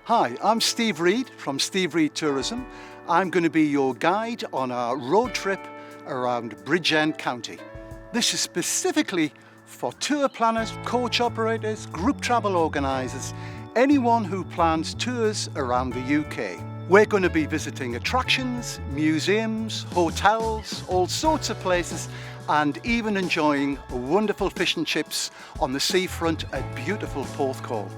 Hi, I'm Steve Reed from Steve Reed Tourism. I'm going to be your guide on our road trip around Bridgend County. This is specifically for tour planners, coach operators, group travel organisers, anyone who plans tours around the UK. We're going to be visiting attractions, museums, hotels, all sorts of places, and even enjoying wonderful fish and chips on the seafront at beautiful Porthcawl.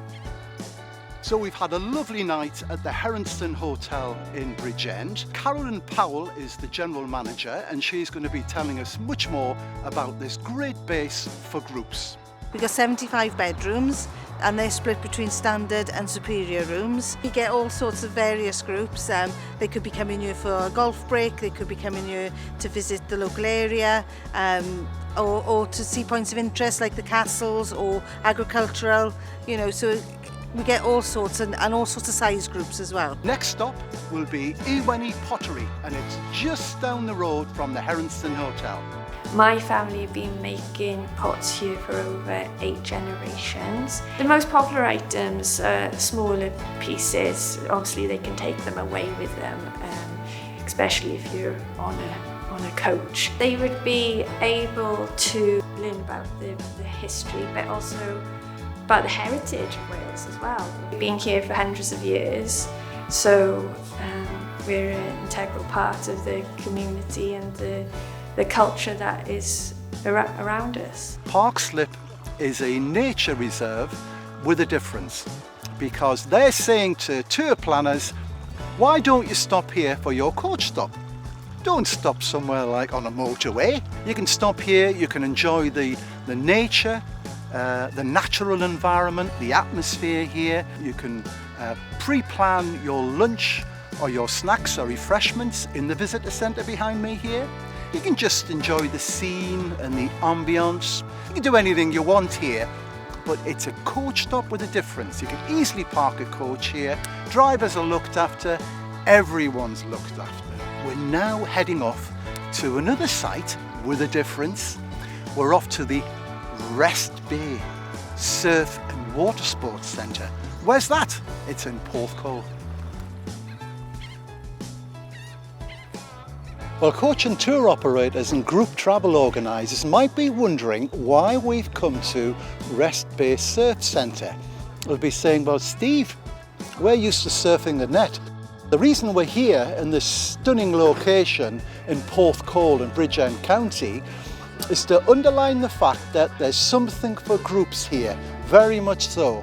So we've had a lovely night at the Harrington Hotel in Bridgend. Carolyn Powell is the general manager, and she's going to be telling us much more about this great base for groups. We've got 75 bedrooms and they're split between standard and superior rooms. You get all sorts of various groups. They could be coming here for a golf break, they could be coming here to visit the local area, or to see points of interest like the castles or agricultural, so we get all sorts and all sorts of size groups as well. Next stop will be Iwenny Pottery, and it's just down the road from the Harrington Hotel. My family have been making pots here for over 8 generations. The most popular items are smaller pieces. Obviously they can take them away with them, especially if you're on a coach. They would be able to learn about the history, but also about the heritage of Wales as well. We've been here for hundreds of years, so we're an integral part of the community and the culture that is around us. Park Slip is a nature reserve with a difference, because they're saying to tour planners, why don't you stop here for your coach stop? Don't stop somewhere like on a motorway. You can stop here, you can enjoy the nature, the natural environment, the atmosphere here. You can pre-plan your lunch or your snacks or refreshments in the visitor centre behind me here. You can just enjoy the scene and the ambience. You can do anything you want here, but it's a coach stop with a difference. You can easily park a coach here. Drivers are looked after, everyone's looked after. We're now heading off to another site with a difference. We're off to the Rest Bay Surf and Water Sports Centre. Where's that? It's in Porthcawl. Well, coach and tour operators and group travel organisers might be wondering why we've come to Rest Bay Surf Centre. They'll be saying, well, Steve, we're used to surfing the net. The reason we're here in this stunning location in Porthcawl in Bridgend County is to underline the fact that there's something for groups here, very much so.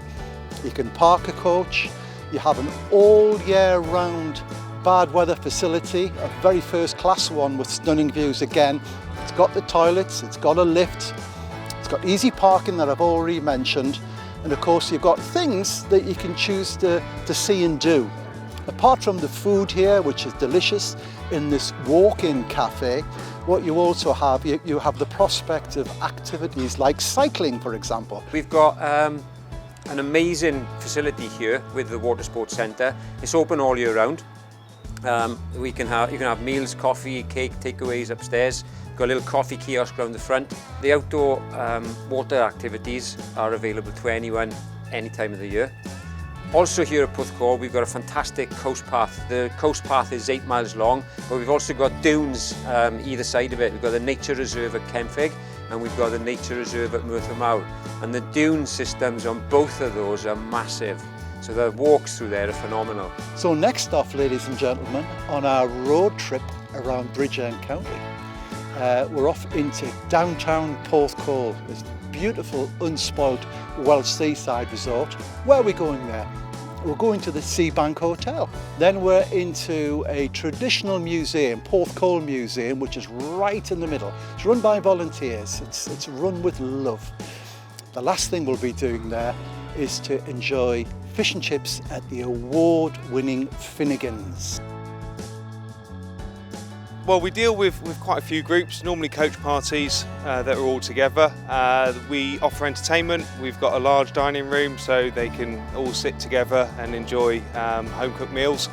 You can park a coach, you have an all year round bad weather facility, a very first class one with stunning views again. It's got the toilets, it's got a lift, it's got easy parking that I've already mentioned, and of course you've got things that you can choose to see and do. Apart from the food here, which is delicious, in this walk-in cafe, what you also have, you have the prospect of activities like cycling, for example. We've got an amazing facility here with the Water Sports Centre. It's open all year round. You can have meals, coffee, cake, takeaways upstairs. Got a little coffee kiosk around the front. The outdoor water activities are available to anyone, any time of the year. Also here at Porthcawl, we've got a fantastic coast path. The coast path is 8 miles long, but we've also got dunes either side of it. We've got the nature reserve at Kenfig, and we've got the nature reserve at Merthyr Mawr. And the dune systems on both of those are massive. So the walks through there are phenomenal. So next off, ladies and gentlemen, on our road trip around Bridgend County, we're off into downtown Porthcawl, this beautiful, unspoilt Welsh seaside resort. Where are we going there? We're going to the Seabank Hotel. Then we're into a traditional museum, Porthcawl Museum, which is right in the middle. It's run by volunteers. It's run with love. The last thing we'll be doing there is to enjoy fish and chips at the award-winning Finnegan's. Well, we deal with quite a few groups, normally coach parties that are all together. We offer entertainment. We've got a large dining room so they can all sit together and enjoy home-cooked meals.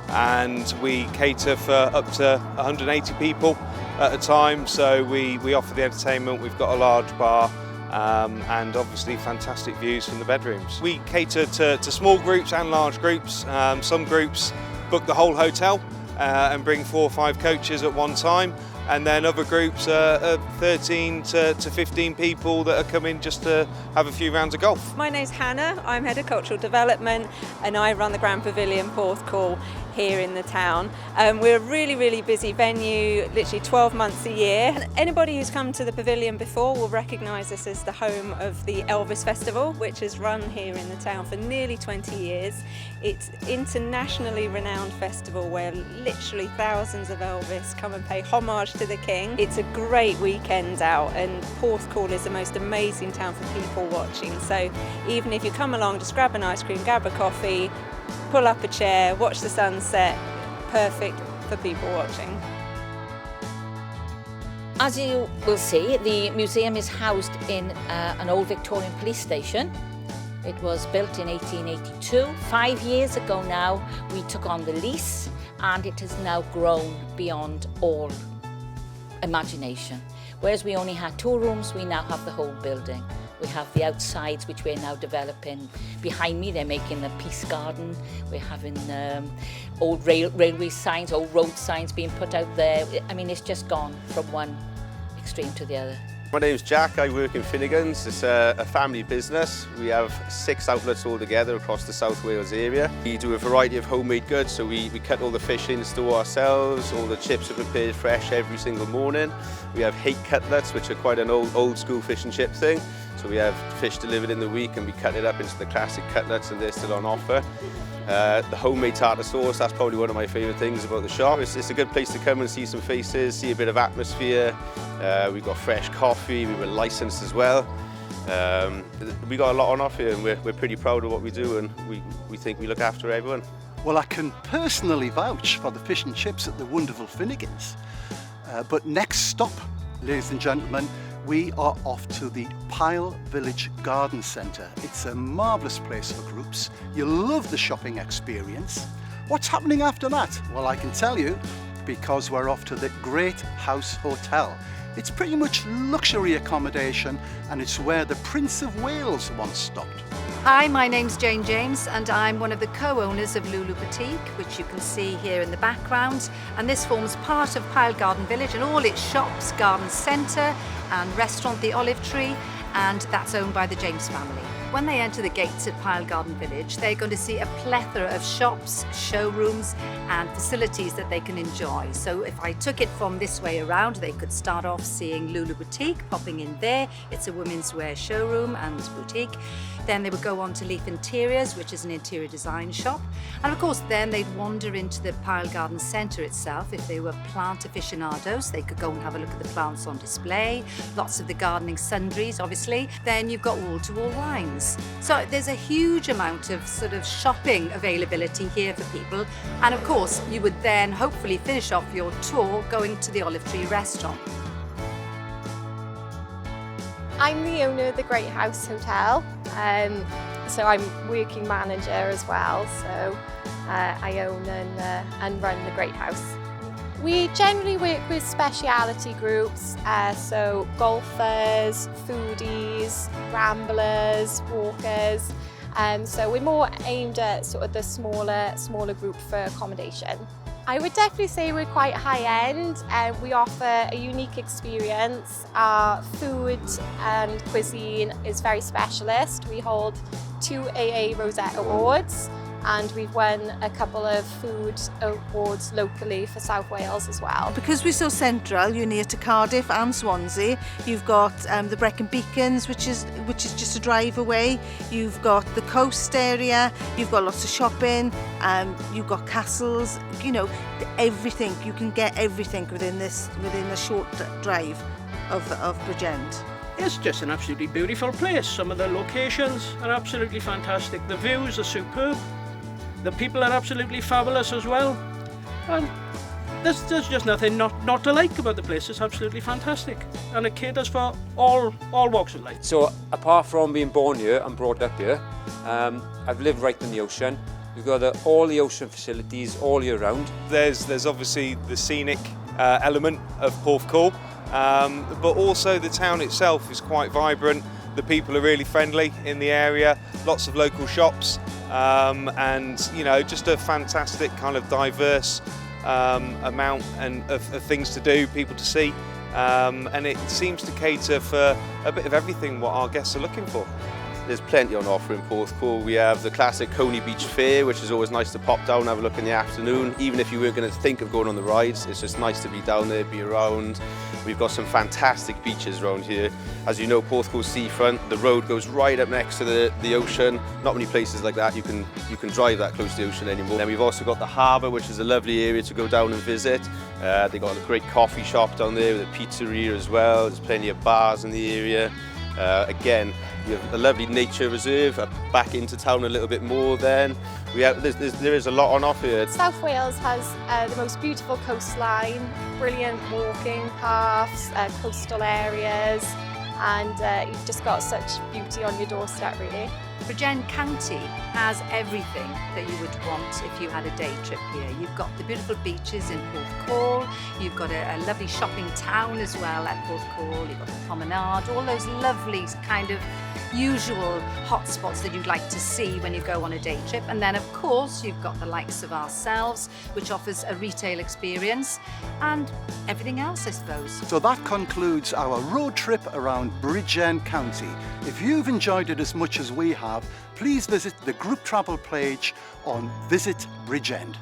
And we cater for up to 180 people at a time, so we offer the entertainment. We've got a large bar and obviously fantastic views from the bedrooms. We cater to small groups and large groups. Some groups book the whole hotel and bring 4 or 5 coaches at one time, and then other groups are 13 to 15 people that are coming just to have a few rounds of golf. My name's Hannah, I'm Head of Cultural Development and I run the Grand Pavilion Porthcawl here in the town. We're a really busy venue, literally 12 months a year. And anybody who's come to the pavilion before will recognise this as the home of the Elvis Festival, which is run here in the town for nearly 20 years. It's an internationally renowned festival where literally thousands of Elvis come and pay homage to the King. It's a great weekend out, and Porthcawl is the most amazing town for people watching. So even if you come along, just grab an ice cream, grab a coffee, pull up a chair, watch the sunset, perfect for people watching. As you will see, the museum is housed in an old Victorian police station. It was built in 1882. 5 years ago now, we took on the lease, and it has now grown beyond all imagination. Whereas we only had 2 rooms, we now have the whole building. We have the outsides, which we're now developing. Behind me, they're making the Peace Garden. We're having old railway signs, old road signs being put out there. I mean, it's just gone from one extreme to the other. My name's Jack, I work in Finnegan's. It's a family business. We have 6 outlets altogether across the South Wales area. We do a variety of homemade goods, so we cut all the fish in store ourselves. All the chips are prepared fresh every single morning. We have hake cutlets, which are quite an old school fish and chip thing. So we have fish delivered in the week and we cut it up into the classic cutlets, and they're still on offer. The homemade tartar sauce, that's probably one of my favourite things about the shop. It's a good place to come and see some faces, see a bit of atmosphere. We've got fresh coffee, we were licensed as well. We got a lot on offer here, and we're pretty proud of what we do, and we think we look after everyone. Well, I can personally vouch for the fish and chips at the wonderful Finnegan's. But next stop, ladies and gentlemen, we are off to the Pyle Village Garden Centre. It's a marvellous place for groups. You'll love the shopping experience. What's happening after that? Well, I can tell you, because we're off to the Great House Hotel. It's pretty much luxury accommodation, and it's where the Prince of Wales once stopped. Hi, my name's Jane James and I'm one of the co-owners of Lulu Boutique, which you can see here in the background, and this forms part of Pyle Garden Village and all its shops, garden centre and restaurant The Olive Tree, and that's owned by the James family. When they enter the gates at Pyle Garden Village, they're going to see a plethora of shops, showrooms and facilities that they can enjoy. So if I took it from this way around, they could start off seeing Lulu Boutique, popping in there. It's a women's wear showroom and boutique. Then they would go on to Leaf Interiors, which is an interior design shop. And of course, then they'd wander into the Pyle Garden Centre itself. If they were plant aficionados, they could go and have a look at the plants on display. Lots of the gardening sundries, obviously. Then you've got wall-to-wall wines. So there's a huge amount of sort of shopping availability here for people. And of course, you would then hopefully finish off your tour going to the Olive Tree restaurant. I'm the owner of the Great House Hotel, so I'm working manager as well, so I own and run the Great House. We generally work with speciality groups, so golfers, foodies, ramblers, walkers, so we're more aimed at sort of the smaller group for accommodation. I would definitely say we're quite high-end and we offer a unique experience. Our food and cuisine is very specialist. We hold 2 AA Rosette Awards and we've won a couple of food awards locally for South Wales as well. Because we're so central, you're near to Cardiff and Swansea. You've got the Brecon Beacons, which is just a drive away. You've got the coast area. You've got lots of shopping. You've got castles. You know, everything. You can get everything within a short drive of Bridgend. It's just an absolutely beautiful place. Some of the locations are absolutely fantastic. The views are superb. The people are absolutely fabulous as well. And there's just nothing not to like about the place. It's absolutely fantastic. And it caters for all walks of life. So apart from being born here and brought up here, I've lived right in the ocean. We've got all the ocean facilities all year round. There's obviously the scenic element of Porthcawl, but also the town itself is quite vibrant. The people are really friendly in the area, lots of local shops, and you know, just a fantastic kind of diverse amount of things to do, people to see, and it seems to cater for a bit of everything what our guests are looking for. There's plenty on offer in Porthcawl. We have the classic Coney Beach Fair, which is always nice to pop down and have a look in the afternoon. Even if you weren't going to think of going on the rides, it's just nice to be down there, be around. We've got some fantastic beaches around here. As you know, Porthcawl seafront, the road goes right up next to the ocean. Not many places like that you can drive that close to the ocean anymore. Then we've also got the harbour, which is a lovely area to go down and visit. They've got a great coffee shop down there with a pizzeria as well. There's plenty of bars in the area. Again, we have a lovely nature reserve back into town a little bit more then. There is a lot on offer here. South Wales has the most beautiful coastline, brilliant walking paths, coastal areas, and you've just got such beauty on your doorstep really. Bridgend County has everything that you would want if you had a day trip here. You've got the beautiful beaches in Porthcawl, you've got a lovely shopping town as well at Porthcawl, you've got the promenade, all those lovely kind of usual hotspots that you'd like to see when you go on a day trip. And then of course you've got the likes of ourselves, which offers a retail experience and everything else, I suppose. So that concludes our road trip around Bridgend County. If you've enjoyed it as much as we have, please visit the group travel page on Visit Bridgend.